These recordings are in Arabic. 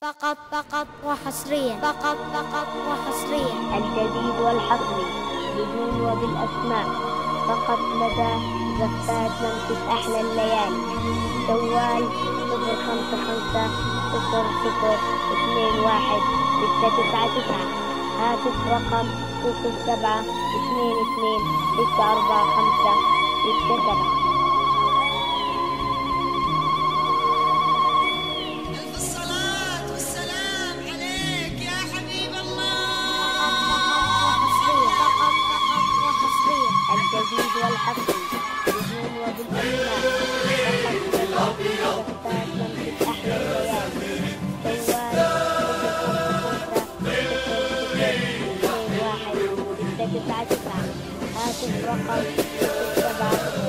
فقط وحصريا. فقط وحصريا. الجديد والحصري بدون وبالأسماء فقط لدى زفات ممسك أحلى الليالي. جوال 055000021 هاتف رقم 0722264567. الجديد والحصري بدون وبالأسماء فقط لدى زفات ممسك أحلى الليالي. جوال 055000021 هاتف رقم 0722264567.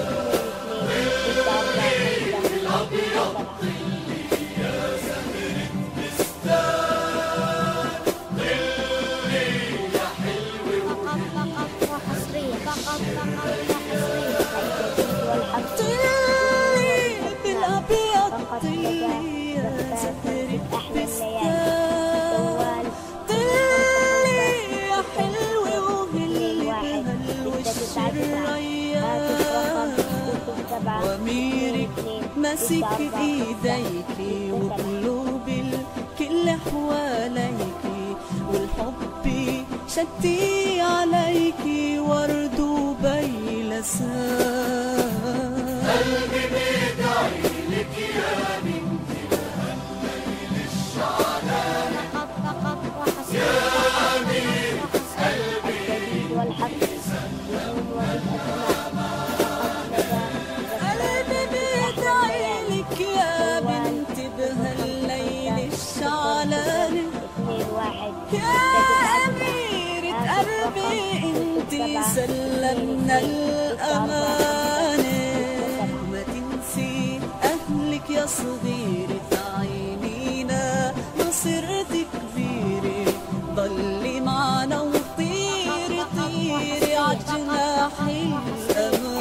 وميرك ماسك ايديكي وقلوب الكل حواليكي والحب شتي عليكي ورد وبيلسان. قلبي بيدعيلك يا بنتي الليل الشعلان يا أمير قلبي. الجديد والحصري بدون وبالأسماء بهالليل الشعلان يا أميرة قلبي انتي سلمنا الأمانة. وما تنسي أهلك يا صغيرة عينينا مصيرتك كبيرة. ضلي معنا وطيري طيري عالجناح الأمان.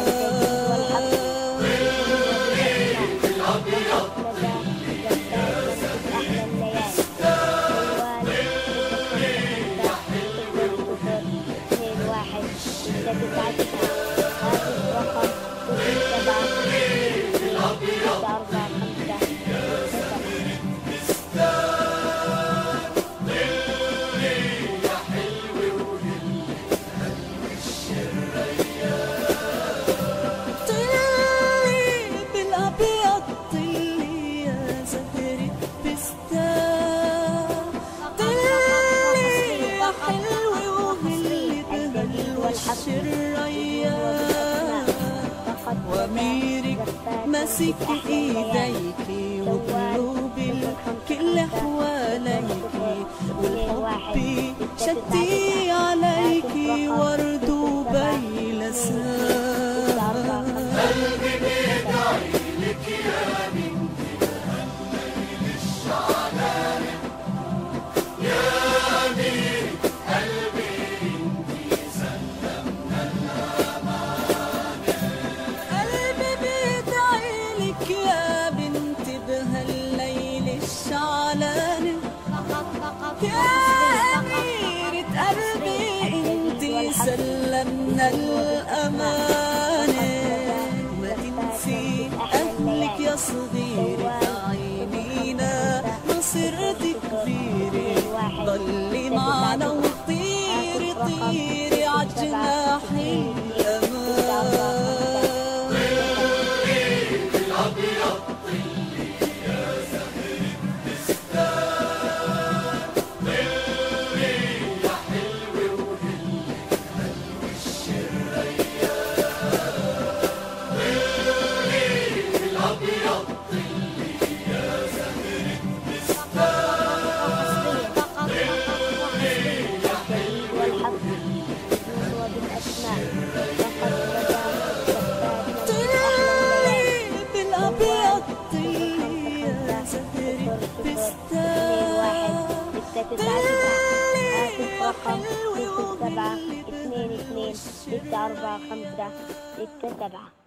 وميرك ماسك ايديكي وقلوب الكل حواليكي والحب شتي عليكي ورد وبيلسان. قلبي بيدعيلك يا بنتي الليل الشعلان يا أمير قلبي انتي سلمنا الأمانة. قلبي بيدعيلك يا بنتي بهالليل الشعلان يا أميرة قلبي انتي سلمنا الأمانة. وما تنسي أهلك يا صغيرة عينينا مصيرتك كبيرة. ضلي معنا وطيري طيري عالجناح الأمان. هاتف رقم 0722264567.